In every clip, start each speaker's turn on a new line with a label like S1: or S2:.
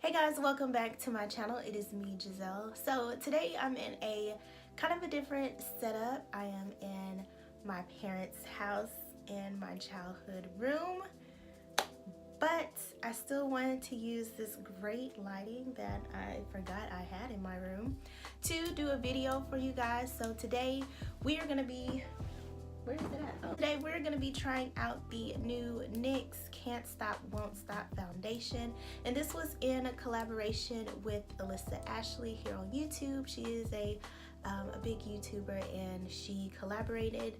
S1: Hey guys, welcome back to my channel. It is me, Giselle. So today I'm in a kind of a different setup. I am in my parents' house in my childhood room, but I still wanted to use this great lighting that I forgot I had in my room to do a video for you guys. So today we are gonna be Today we're going to be trying out the new NYX Can't Stop Won't Stop foundation, and this was in a collaboration with Alyssa Ashley here on YouTube. She is a big YouTuber, and she collaborated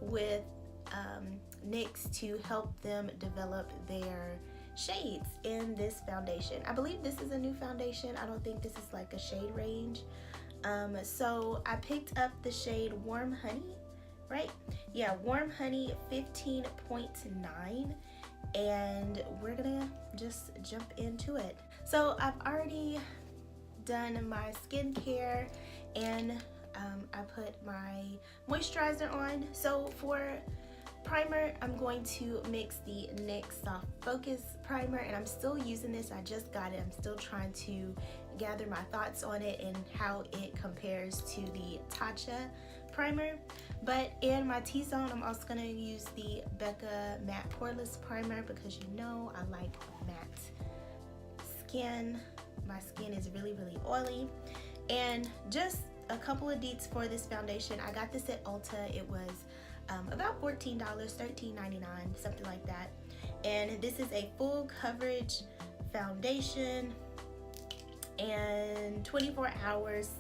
S1: with NYX to help them develop their shades in this foundation. I believe this is a new foundation. I don't think this is like a shade range. So I picked up the shade Warm Honey. Right? Yeah, Warm Honey 15.9, and we're gonna just jump into it. So I've already done my skincare, and I put my moisturizer on. So for primer, I'm going to mix the NYX Soft Focus Primer, and I'm still using this. I just got it. I'm still trying to gather my thoughts on it and how it compares to the Tatcha primer. But in my T-zone, I'm also going to use the Becca Matte Poreless Primer because you know I like matte skin. My skin is really oily. And just a couple of deets for this foundation. I got this at Ulta. It was about $14, $13.99, something like that. And this is a full coverage foundation and 24 hours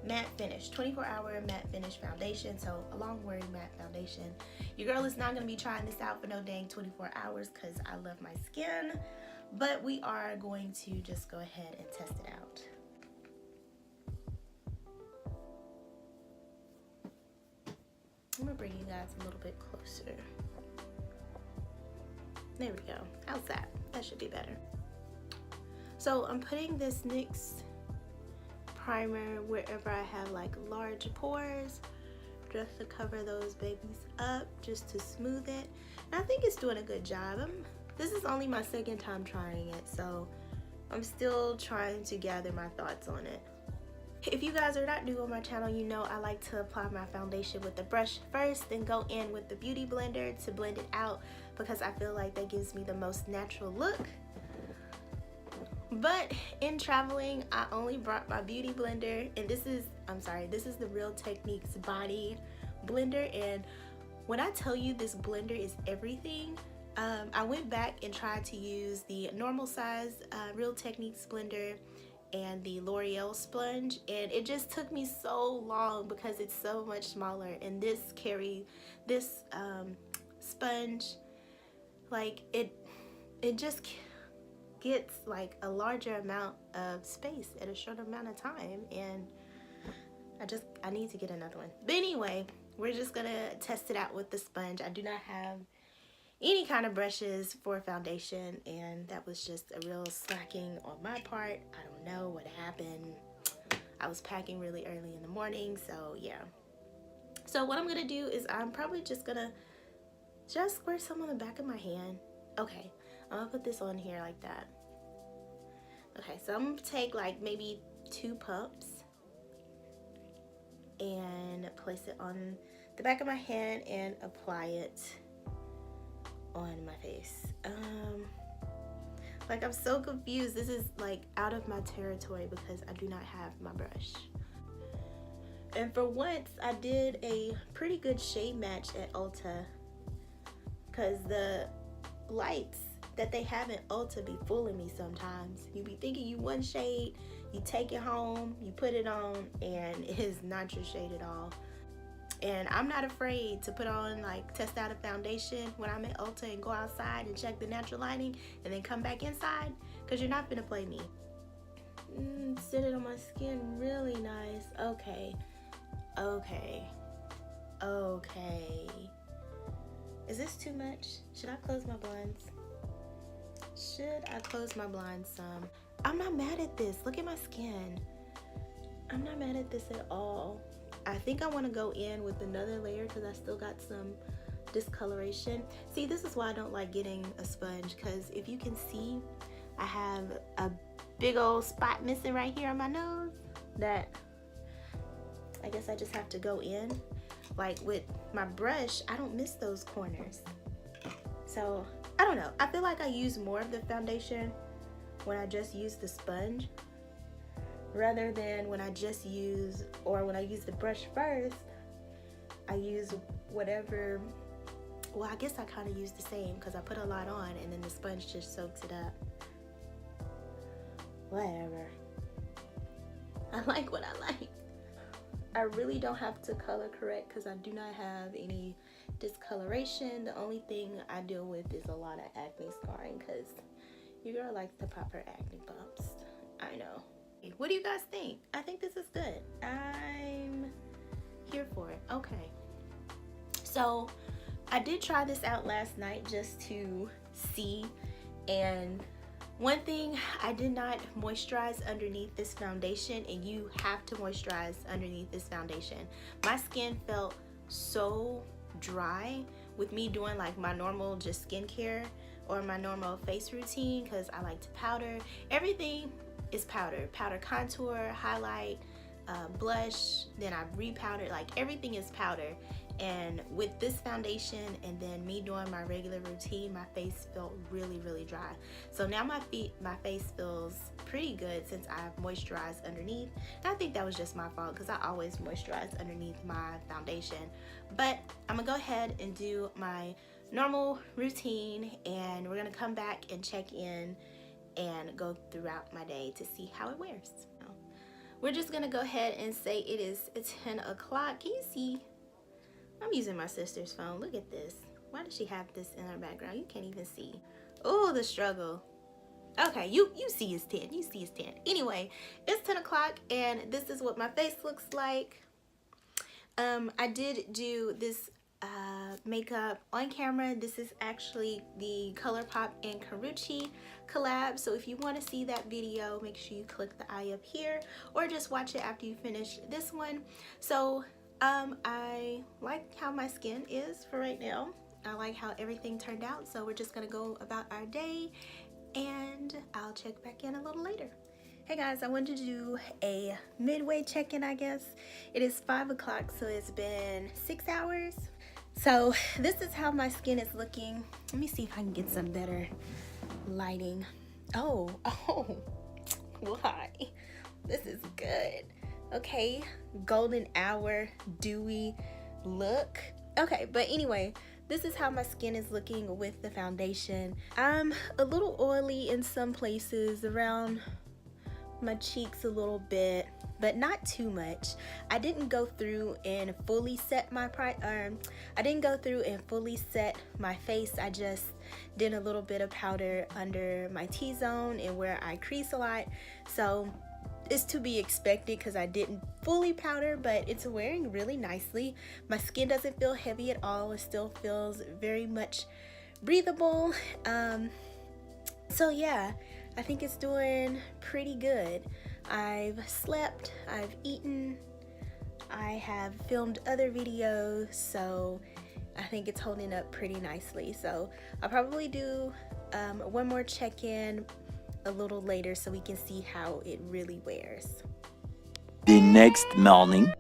S1: matte finish, 24-hour matte finish foundation. So a long-wearing matte foundation. Your girl is not going to be trying this out for no dang 24 hours because I love my skin, but we are going to just go ahead and test it out. I'm gonna bring you guys a little bit closer. There we go. How's that? That should be better. So I'm putting this NYX primer wherever I have like large pores, just to cover those babies up, just to smooth it. And I think it's doing a good job. This is only my second time trying it, so I'm still trying to gather my thoughts on it. If you guys are not new on my channel, you know I like to apply my foundation with the brush first, then go in with the beauty blender to blend it out because I feel like that gives me the most natural look. But in traveling, I only brought my beauty blender, and this is the Real Techniques body blender. And when I tell you this blender is everything, I went back and tried to use the normal size Real Techniques blender and the L'Oreal sponge, and it just took me so long because it's so much smaller. And this sponge, like it just gets like a larger amount of space at a short amount of time, and I need to get another one. But anyway, we're just gonna test it out with the sponge. I do not have any kind of brushes for foundation, and that was just a real slacking on my part. I don't know what happened. I was packing really early in the morning, so yeah. So what I'm gonna do is I'm probably just gonna squirt some on the back of my hand. Okay, I'm gonna put this on here like that. Okay, so I'm gonna take like maybe 2 pumps and place it on the back of my hand and apply it on my face. Like, I'm so confused. This is like out of my territory because I do not have my brush. And for once, I did a pretty good shade match at Ulta because the lights that they have in Ulta be fooling me sometimes. You be thinking you one shade, you take it home, you put it on, and it is not your shade at all. And I'm not afraid to put on, like, test out a foundation when I'm at Ulta and go outside and check the natural lighting and then come back inside, because you're not gonna play me. Sit it on my skin really nice. Okay. Is this too much? Should I close my blinds? Should I close my blinds some? I'm not mad at this. Look at my skin. I'm not mad at this at all. I think I want to go in with another layer because I still got some discoloration. See, this is why I don't like getting a sponge, because if you can see, I have a big old spot missing right here on my nose that I guess I just have to go in. Like with my brush, I don't miss those corners. So I don't know, I feel like I use more of the foundation when I just use the sponge rather than when I just use, or when I use the brush first, I use whatever. Well, I guess I kind of use the same because I put a lot on and then the sponge just soaks it up. Whatever. I like what I like. I really don't have to color correct because I do not have any discoloration. The only thing I deal with is a lot of acne scarring because your girl likes to pop her acne bumps. I know. What do you guys think? I think this is good. I'm here for it. Okay. So I did try this out last night just to see, and one thing, I did not moisturize underneath this foundation, and you have to moisturize underneath this foundation. My skin felt so dry with me doing like my normal just skincare or my normal face routine, because I like to powder. Everything is powder contour, highlight, blush, then I repowdered, like everything is powder. And with this foundation and then me doing my regular routine, my face felt really dry. So now my face feels pretty good since I've moisturized underneath. And I think that was just my fault because I always moisturize underneath my foundation. But I'm gonna go ahead and do my normal routine, and we're gonna come back and check in and go throughout my day to see how it wears. We're just gonna go ahead and say it is 10 o'clock. Can you see? I'm using my sister's phone. Look at this. Why does she have this in her background? You can't even see. Oh, the struggle. Okay, you see it's 10. You see it's 10. Anyway, it's 10 o'clock and this is what my face looks like. I did do this makeup on camera. This is actually the ColourPop and Karuchi collab. So if you want to see that video, make sure you click the eye up here or just watch it after you finish this one. So I like how my skin is for right now. I like how everything turned out. So we're just gonna go about our day and I'll check back in a little later. Hey guys, I wanted to do a midway check-in, I guess. It is 5 o'clock, so it's been 6 hours. So this is how my skin is looking. Let me see if I can get some better lighting. Oh, why? This is good. Okay, golden hour, dewy look. Okay, but anyway, this is how my skin is looking with the foundation. I'm a little oily in some places, around my cheeks a little bit, but not too much. I didn't go through and fully set my face. I just did a little bit of powder under my T-zone and where I crease a lot. So it's to be expected because I didn't fully powder, but it's wearing really nicely. My skin doesn't feel heavy at all. It still feels very much breathable. So yeah, I think it's doing pretty good. I've slept, I've eaten, I have filmed other videos, so I think it's holding up pretty nicely. So I'll probably do one more check-in a little later so we can see how it really wears.
S2: The next morning.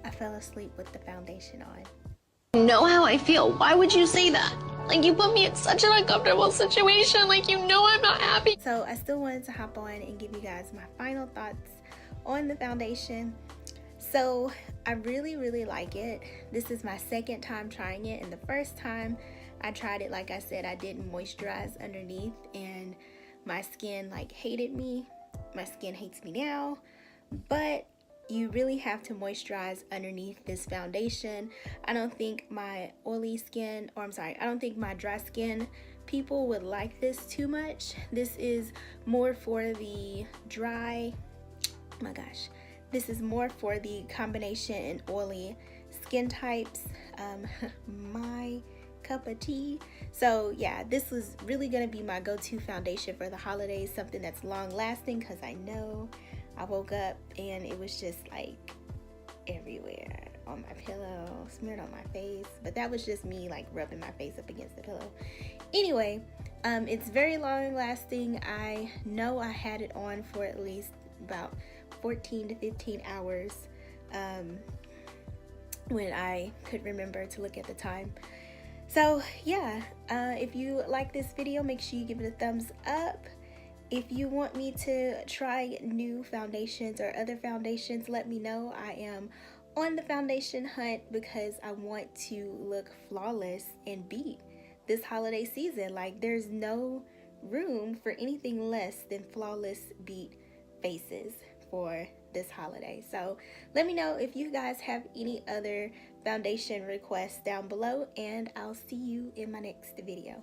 S1: I fell asleep with the foundation on.
S3: You know how I feel. Why would you say that? Like, you put me in such an uncomfortable situation. Like, you know I'm not happy.
S1: So I still wanted to hop on and give you guys my final thoughts on the foundation. So I really like it. This is my second time trying it, and the first time I tried it, like I said, I didn't moisturize underneath and my skin like hated me. My skin hates me now, but you really have to moisturize underneath this foundation. I don't think my oily skin, or I'm sorry, I don't think my dry skin people would like this too much. This is more for the dry, oh my gosh, this is more for the combination and oily skin types. My cup of tea. So yeah, this was really gonna be my go-to foundation for the holidays, something that's long lasting, because I know I woke up and it was just like everywhere, on my pillow, smeared on my face, but that was just me like rubbing my face up against the pillow. Anyway, it's very long lasting. I know I had it on for at least about 14 to 15 hours when I could remember to look at the time. So yeah, if you like this video, make sure you give it a thumbs up. If you want me to try new foundations or other foundations, let me know. I am on the foundation hunt because I want to look flawless and beat this holiday season. Like, there's no room for anything less than flawless beat faces for this holiday. So let me know if you guys have any other foundation requests down below, and I'll see you in my next video.